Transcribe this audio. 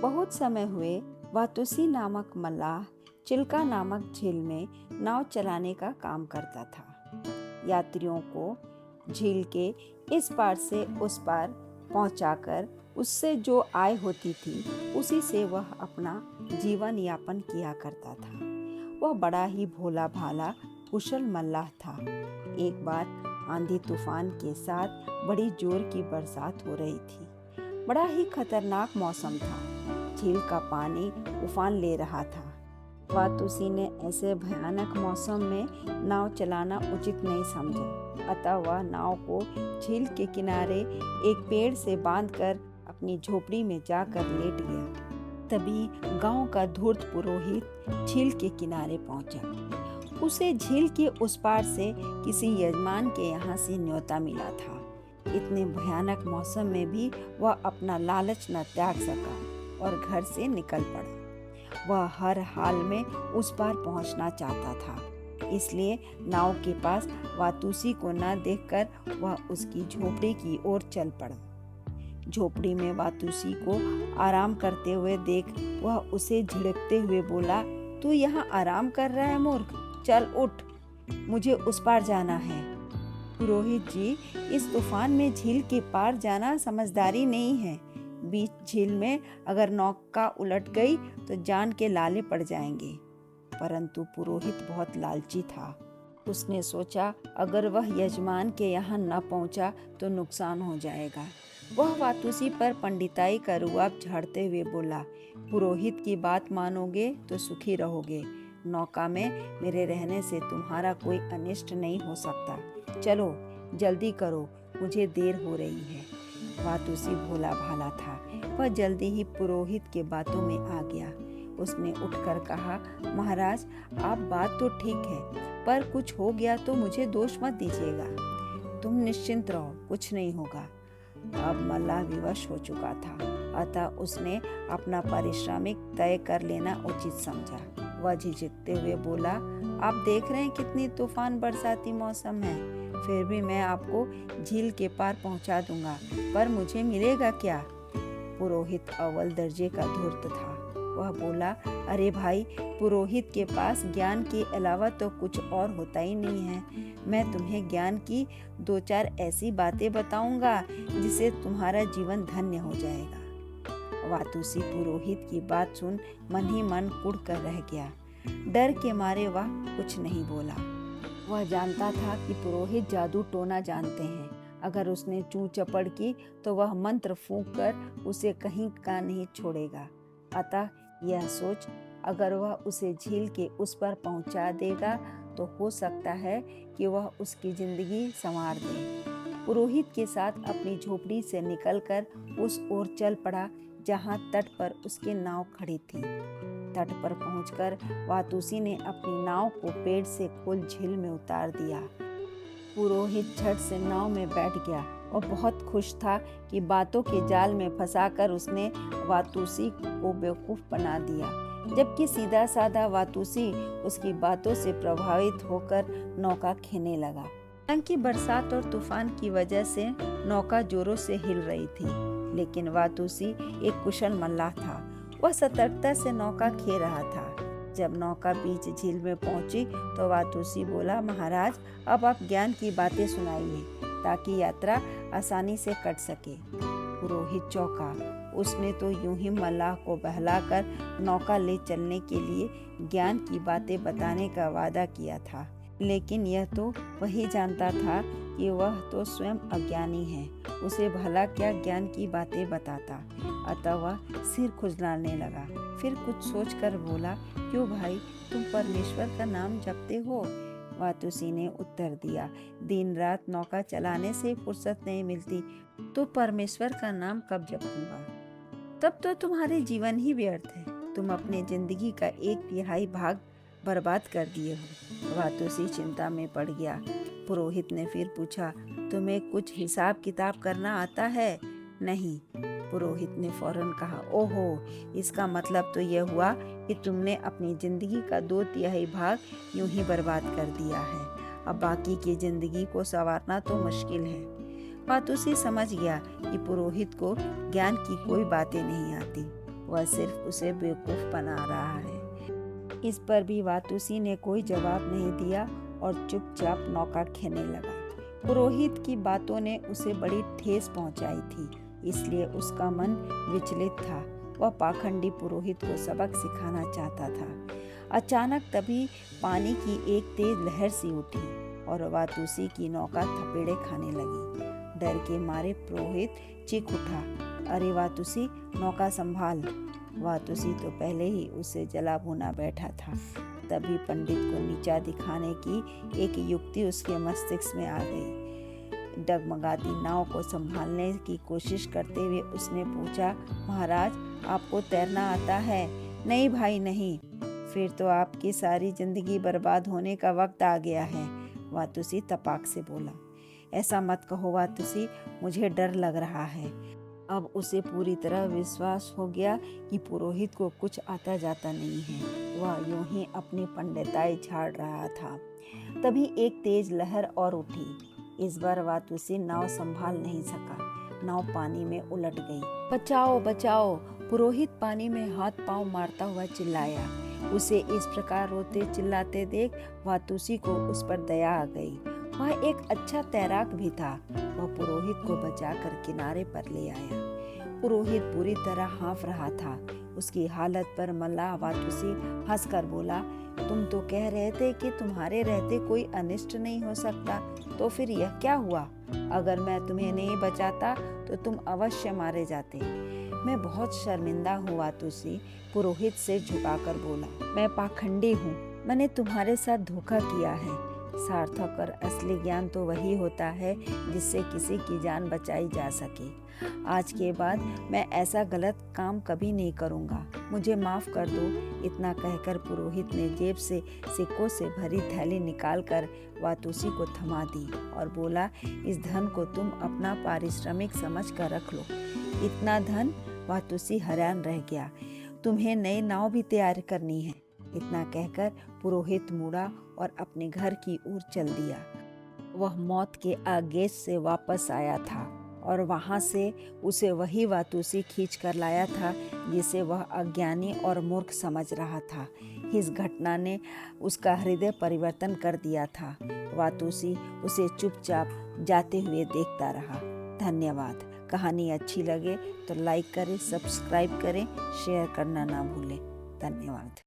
बहुत समय हुए वातुसी नामक मल्लाह चिल्का नामक झील में नाव चलाने का काम करता था। यात्रियों को झील के इस पार से उस पार पहुंचाकर उससे जो आय होती थी उसी से वह अपना जीवन यापन किया करता था। वह बड़ा ही भोला भाला कुशल मल्लाह था। एक बार आंधी तूफान के साथ बड़ी जोर की बरसात हो रही थी। बड़ा ही खतरनाक मौसम था। झील का पानी उफान ले रहा था। वातुसी ने ऐसे भयानक मौसम में नाव चलाना उचित नहीं समझा, अतः वह नाव को झील के किनारे एक पेड़ से बांधकर अपनी झोपड़ी में जाकर लेट गया। तभी गांव का धूर्त पुरोहित झील के किनारे पहुंचा। उसे झील के उस पार से किसी यजमान के यहाँ से न्योता मिला था। इतने भयानक मौसम में भी वह अपना लालच न त्याग सका और घर से निकल पड़ा। वह हर हाल में उस पार पहुंचना चाहता था, इसलिए नाव के पास वातुसी को न देखकर वह उसकी झोपड़ी की ओर चल पड़ा। झोपड़ी में वातुसी को आराम करते हुए देख वह उसे झिड़कते हुए बोला, तू यहाँ आराम कर रहा है मूर्ख, चल उठ, मुझे उस पार जाना है। पुरोहित जी, इस तूफान में झील के पार जाना समझदारी नहीं है। बीच झील में अगर नौका उलट गई तो जान के लाले पड़ जाएंगे। परंतु पुरोहित बहुत लालची था। उसने सोचा अगर वह यजमान के यहाँ न पहुँचा तो नुकसान हो जाएगा। वह वातुसी पर पंडिताई का रुआब झाड़ते हुए बोला, पुरोहित की बात मानोगे तो सुखी रहोगे। नौका में मेरे रहने से तुम्हारा कोई अनिष्ट नहीं हो सकता। चलो जल्दी करो, मुझे देर हो रही है। वातुसी भोला भाला था। वह जल्दी ही पुरोहित के बातों में आ गया। उसने उठकर कहा, महाराज आप बात तो ठीक है, पर कुछ हो गया तो मुझे दोष मत दीजिएगा। तुम निश्चिंत रहो, कुछ नहीं होगा। अब मल्लाह विवश हो चुका था, अतः उसने अपना पारिश्रमिक तय कर लेना उचित समझा। वह झिझकते हुए बोला, आप देख रहे हैं कितनी तूफान बरसाती मौसम है, फिर भी मैं आपको झील के पार पहुंचा दूंगा, पर मुझे मिलेगा क्या? पुरोहित अव्वल दर्जे का धूर्त था। वह बोला, अरे भाई, पुरोहित के पास ज्ञान के अलावा तो कुछ और होता ही नहीं है। मैं तुम्हें ज्ञान की 2-4 ऐसी बातें बताऊंगा जिससे तुम्हारा जीवन धन्य हो जाएगा। वातुसी पुरोहित की बात सुन मन ही मन कुढ़ कर रह गया। डर के मारे वह कुछ नहीं बोला। वह जानता था कि पुरोहित जादू टोना जानते हैं। अगर उसने चू चपड़ की तो वह मंत्र फूंक कर उसे कहीं का नहीं छोड़ेगा। अतः यह सोच अगर वह उसे झील के उस पर पहुंचा देगा तो हो सकता है कि वह उसकी जिंदगी संवार दे। पुरोहित के साथ अपनी झोपड़ी से निकलकर उस ओर चल पड़ा जहां तट पर उसकी नाव खड़ी थी। तट पर पहुंचकर वातुसी ने अपनी नाव को पेड़ से खोल झील में उतार दिया। पुरोहित झट से नाव में बैठ गया और बहुत खुश था कि बातों के जाल में फंसाकर उसने वातुसी को बेवकूफ बना दिया, जबकि सीधा साधा वातुसी उसकी बातों से प्रभावित होकर नौका खेने लगा। हालांकि बरसात और तूफान की वजह से नौका जोरों से हिल रही थी, लेकिन वातुसी एक कुशल मल्लाह था। वह सतर्कता से नौका खे रहा था। जब नौका बीच झील में पहुंची तो वातुसी बोला, महाराज अब आप ज्ञान की बातें सुनाइए ताकि यात्रा आसानी से कट सके। पुरोहित चौंका। उसने तो यूं ही मल्लाह को बहलाकर नौका ले चलने के लिए ज्ञान की बातें बताने का वादा किया था, लेकिन यह तो वही जानता था कि वह तो स्वयं अज्ञानी है। उसे भला क्या ज्ञान की बातें बताता। अतः वह सिर खुजलाने लगा। फिर कुछ सोचकर बोला, क्यों भाई, तुम परमेश्वर का नाम जपते हो? वातुसी ने उत्तर दिया, दिन रात नौका चलाने से फुर्सत नहीं मिलती, तो परमेश्वर का नाम कब जपूंगा? तब तो तुम्हारे जीवन ही व्यर्थ है। तुम अपने जिंदगी का 1/3 भाग बर्बाद कर दिए हो। वातुसी चिंता में पड़ गया। पुरोहित ने फिर पूछा, तुम्हें कुछ हिसाब किताब करना आता है? नहीं। पुरोहित ने फौरन कहा, ओहो, इसका मतलब तो यह हुआ कि तुमने अपनी जिंदगी का 2/3 भाग यूं ही बर्बाद कर दिया है। अब बाकी की जिंदगी को संवारना तो मुश्किल है। वातुसी समझ गया कि पुरोहित को ज्ञान की कोई बातें नहीं आती। वह सिर्फ उसे बेवकूफ़ बना रहा है। इस पर भी वातुसी ने कोई जवाब नहीं दिया और चुपचाप नौका खेने लगा। पुरोहित की बातों ने उसे बड़ी ठेस पहुंचाई थी, इसलिए उसका मन विचलित था। वह पाखंडी पुरोहित को सबक सिखाना चाहता था। अचानक तभी पानी की एक तेज लहर सी उठी और वातुसी की नौका थपेड़े खाने लगी। डर के मारे पुरोहित चीख उठा, अरे वातुसी, नौका संभाल। वातुसी तो पहले ही उसे जला भुना बैठा था। तभी पंडित को नीचा दिखाने की एक युक्ति उसके मस्तिष्क में आ गई। डगमगाती नाव को संभालने की कोशिश करते हुए उसने पूछा, महाराज, आपको तैरना आता है? नहीं भाई नहीं। फिर तो आपकी सारी जिंदगी बर्बाद होने का वक्त आ गया है, वातुसी तपाक से बोला। ऐसा मत कहो वातुसी, मुझे डर लग रहा है। अब उसे पूरी तरह विश्वास हो गया कि पुरोहित को कुछ आता जाता नहीं है। वह यूं ही अपनी पंडिताई झाड़ रहा था। तभी एक तेज लहर और उठी। इस बार वातुसी नाव संभाल नहीं सका। नाव पानी में उलट गई। बचाओ बचाओ! पुरोहित पानी में हाथ पांव मारता हुआ चिल्लाया। उसे इस प्रकार रोते चिल्लाते देख वातुसी को उस पर दया आ गई। वह एक अच्छा तैराक भी था। वह पुरोहित को बचाकर किनारे पर ले आया। पुरोहित पूरी तरह हाँफ रहा था। उसकी हालत पर मल्लाह वातुसी हंसकर बोला, तुम तो कह रहे थे कि तुम्हारे रहते कोई अनिष्ट नहीं हो सकता, तो फिर यह क्या हुआ? अगर मैं तुम्हें नहीं बचाता तो तुम अवश्य मारे जाते। मैं बहुत शर्मिंदा हूँ वातुसी, पुरोहित से झुकाकर बोला। मैं पाखंडी हूँ, मैंने तुम्हारे साथ धोखा किया है। सार्थक और असली ज्ञान तो वही होता है जिससे किसी की जान बचाई जा सके। आज के बाद मैं ऐसा गलत काम कभी नहीं करूँगा, मुझे माफ़ कर दो। इतना कहकर पुरोहित ने जेब से सिक्कों से भरी थैली निकालकर वातुसी को थमा दी और बोला, इस धन को तुम अपना पारिश्रमिक समझ कर रख लो। इतना धन? वातुसी हैरान रह गया। तुम्हें नई नाव भी तैयार करनी है? इतना कहकर पुरोहित मुड़ा और अपने घर की ओर चल दिया। वह मौत के आगेश से वापस आया था और वहां से उसे वही वातुसी खींच कर लाया था जिसे वह अज्ञानी और मूर्ख समझ रहा था। इस घटना ने उसका हृदय परिवर्तन कर दिया था। वातुसी उसे चुपचाप जाते हुए देखता रहा। धन्यवाद। कहानी अच्छी लगे तो लाइक करें, सब्सक्राइब करें, शेयर करना ना भूलें। धन्यवाद।